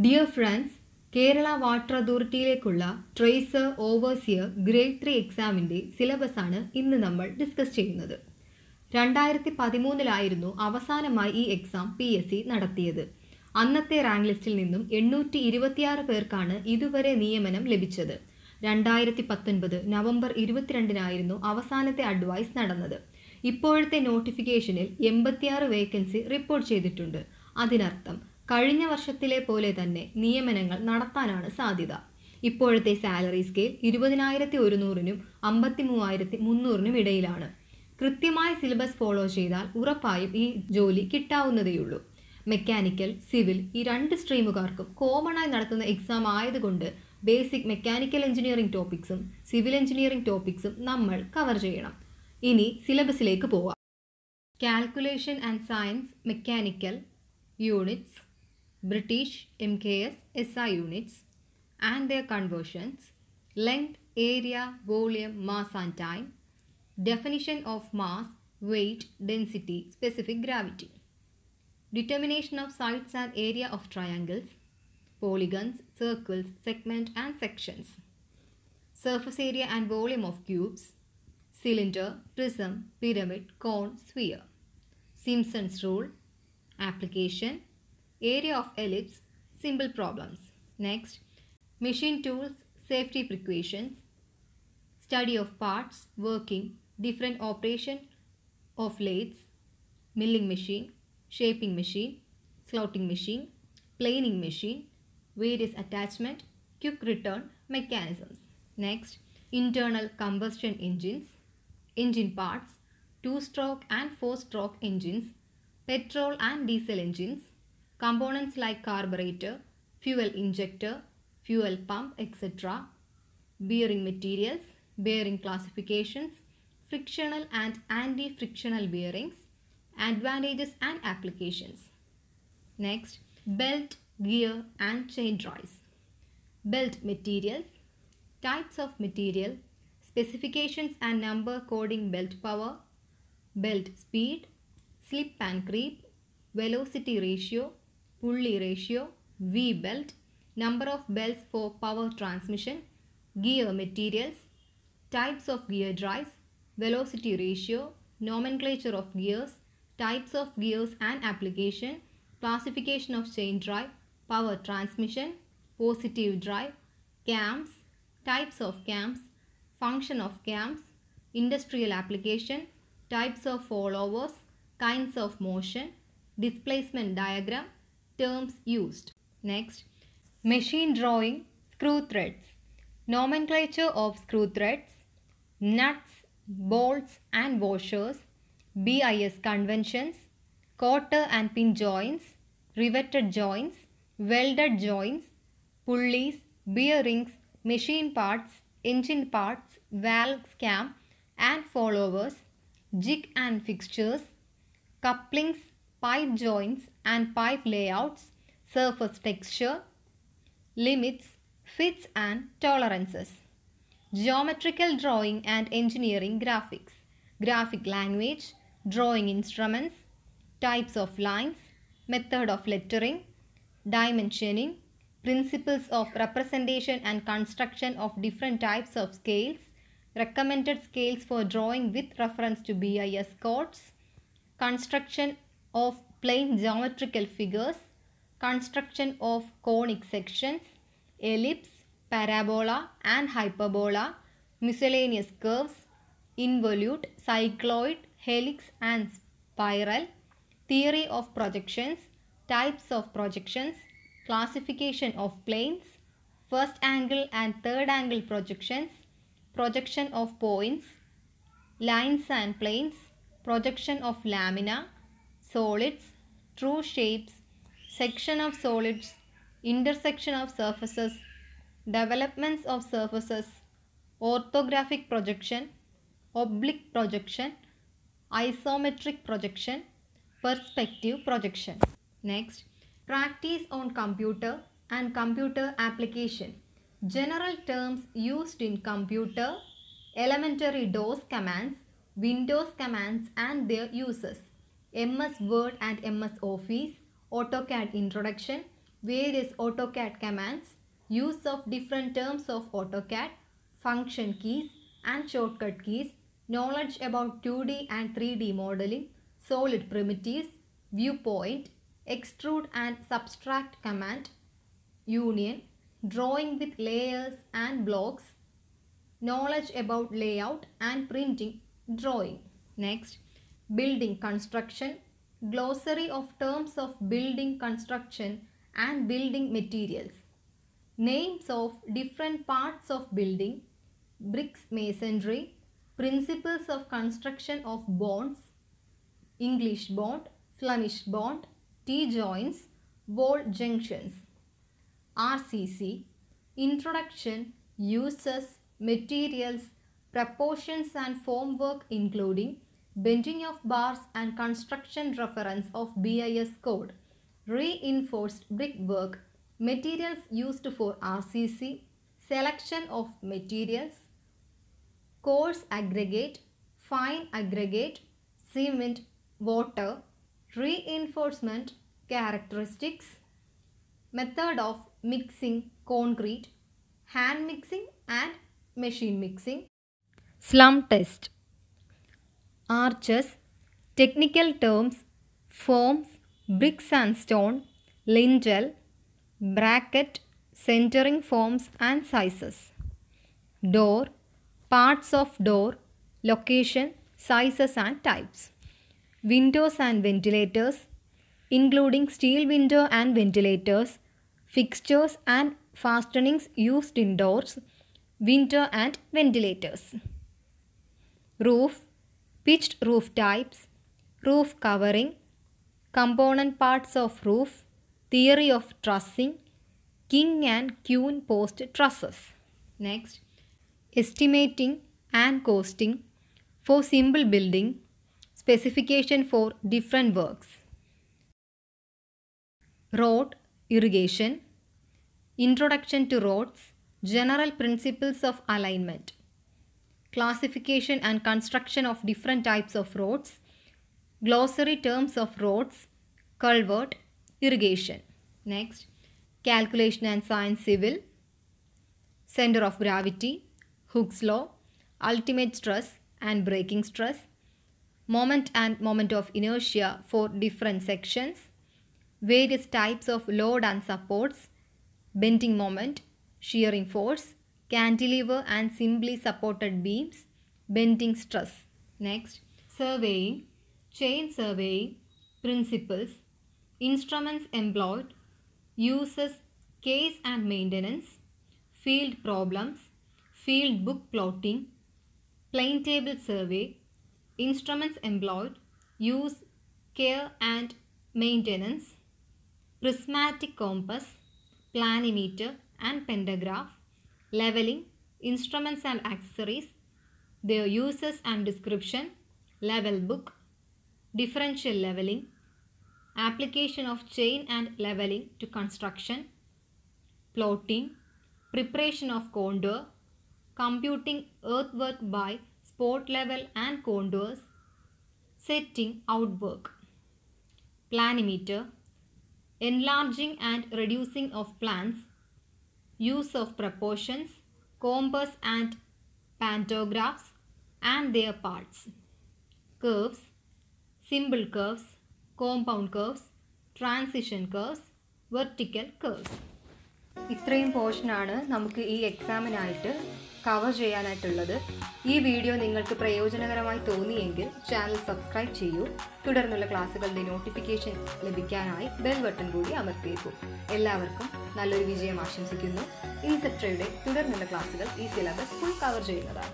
Dear friends, Kerala water അതോറിറ്റിയിലേക്കുള്ള tracer overseer grade 3 എക്സാമിൻ്റെ സിലബസാണ് ഇന്ന് നമ്മൾ ഡിസ്കസ് ചെയ്യുന്നത്. 2013 അവസാനമായി ഈ എക്സാം PSC നടത്തിയത്. അന്നത്തെ റാങ്ക് ലിസ്റ്റിൽ നിന്നും 826 പേർക്കാണ് ഇതുവരെ നിയമനം ലഭിച്ചത്. 2019 നവംബർ 22 അവസാനത്തെ അഡ്വൈസ് നടന്നത്. ഇപ്പോഴത്തെ നോട്ടിഫിക്കേഷനിൽ 86 വേക്കൻസി റിപ്പോർട്ട് ചെയ്തിട്ടുണ്ട്. അതിനർത്ഥം കഴിഞ്ഞ വർഷത്തിലെ പോലെ തന്നെ നിയമനങ്ങൾ നടത്താനാണ് സാധ്യത. ഇപ്പോഴത്തെ സാലറി സ്കെയിൽ 20,100-നും 53,300-നും ഇടയിലാണ്. കൃത്യമായ സിലബസ് ഫോളോ ചെയ്താൽ ഉറപ്പായും ഈ ജോലി കിട്ടാവുന്നതേയുള്ളൂ. മെക്കാനിക്കൽ, സിവിൽ ഈ രണ്ട് സ്ട്രീമുകാർക്കും കോമണായി നടത്തുന്ന എക്സാം ആയതുകൊണ്ട് ബേസിക് മെക്കാനിക്കൽ എഞ്ചിനീയറിംഗ് ടോപ്പിക്സും സിവിൽ എഞ്ചിനീയറിംഗ് ടോപ്പിക്സും നമ്മൾ കവർ ചെയ്യണം. ഇനി സിലബസിലേക്ക് പോവാം. Calculation and science mechanical units, British MKS SI units and their conversions, length, area, volume, mass and time, definition of mass, weight, density, specific gravity, determination of sides and area of triangles, polygons, circles, segment and sections, surface area and volume of cubes, cylinder, prism, pyramid, cone, sphere, Simpson's rule, application, area of ellipse, simple problems. Next, machine tools, safety precautions, study of parts, working, different operation of lathes, milling machine, shaping machine, slotting machine, planing machine, various attachment, quick return mechanisms. Next, internal combustion engines, engine parts, 2-stroke and 4-stroke engines, petrol and diesel engines, components like carburetor, fuel injector, fuel pump, etc. Bearing materials, bearing classifications, frictional and anti-frictional bearings, advantages and applications. Next, belt, gear and chain drives. Belt materials, types of material, specifications and number coding belt power, belt speed, slip and creep, velocity ratio, pulley ratio, V-belt, number of belts for power transmission, gear materials, types of gear drives, velocity ratio, nomenclature of gears, types of gears and application, classification of chain drive, power transmission, positive drive, cams, types of cams, function of cams, industrial application, types of followers, kinds of motion, displacement diagram, terms used. Next, machine drawing, screw threads, nomenclature of screw threads, nuts, bolts and washers, BIS conventions, cotter and pin joints, riveted joints, welded joints, pulleys, bearings, machine parts, engine parts, valve cam and followers, jig and fixtures, couplings, pipe joints and pipe layouts, surface texture, limits, fits and tolerances, geometrical drawing and engineering graphics, graphic language, drawing instruments, types of lines, method of lettering, dimensioning, principles of representation and construction of different types of scales, recommended scales for drawing with reference to BIS codes, construction of plain geometrical figures, construction of conic sections, ellipse, parabola and hyperbola, miscellaneous curves, involute, cycloid, helix and spiral, theory of projections, types of projections, classification of planes, first angle and third angle projections, projection of points, lines and planes, projection of lamina, solids, true shapes, section of solids, intersection of surfaces, developments of surfaces, orthographic projection, oblique projection, isometric projection, perspective projection. Next, practice on computer and computer application. General terms used in computer, elementary DOS commands, Windows commands and their uses, MS Word and MS Office, AutoCAD introduction, various AutoCAD commands, use of different terms of AutoCAD, function keys and shortcut keys, knowledge about 2D and 3D modeling, solid primitives, viewpoint, extrude and subtract command, union, drawing with layers and blocks, knowledge about layout and printing drawing. Next, building construction, glossary of terms of building construction and building materials, names of different parts of building, bricks masonry, principles of construction of bonds, English bond, Flemish bond, T-joints, wall junctions. RCC, introduction, uses, materials, proportions and formwork including bending of bars and construction reference of BIS code, reinforced brickwork, materials used for RCC, selection of materials, coarse aggregate, fine aggregate, cement, water, reinforcement characteristics, method of mixing concrete, hand mixing and machine mixing, slum test, arches, technical terms, forms, bricks and stone, lintel, bracket, centering forms and sizes, door, parts of door, location, sizes and types, windows and ventilators, including steel window and ventilators, fixtures and fastenings used in doors, window and ventilators, roof, pitched roof types, roof covering, component parts of roof, theory of trussing, king and queen post trusses. Next, estimating and costing for simple building, specification for different works, road, irrigation, introduction to roads, general principles of alignment, classification and construction of different types of roads, glossary terms of roads, culvert, irrigation. Next, calculation and science civil, center of gravity, Hooke's law, ultimate stress and breaking stress, moment and moment of inertia for different sections, various types of load and supports, bending moment, shearing force, cantilever and simply supported beams, bending stress. Next, surveying, chain surveying, principles, instruments employed, uses, case and maintenance, field problems, field book plotting, plane table survey, instruments employed, use, care and maintenance, prismatic compass, planimeter and pentagraph, leveling, instruments and accessories, their uses and description, level book, differential leveling, application of chain and leveling to construction, plotting, preparation of contour, computing earthwork by spot level and contours, setting outwork, planimeter, enlarging and reducing of plans, use of proportions, compass and pantographs and their parts, curves, simple curves, compound curves, transition curves, vertical curves. ഇത്രയും പോർഷനാണ് നമുക്ക് ഈ എക്സാമിനായിട്ട് cover ചെയ്യാനായിട്ടുള്ളത്. ഈ video നിങ്ങൾക്ക് പ്രയോജനകരമായി തോന്നിയെങ്കിൽ channel subscribe ചെയ്യൂ. തുടർന്നുള്ള ക്ലാസ്സുകളുടെ notification ലഭിക്കാനായി bell button കൂടി അമർത്തിയേക്കും. എല്ലാവർക്കും നല്ലൊരു വിജയം ആശംസിക്കുന്നു. ഇൻസെപ്ട്രയുടെ തുടർന്നുള്ള ക്ലാസ്സുകൾ ഈ സിലബസ് ഫുൾ കവർ ചെയ്യുന്നതാണ്.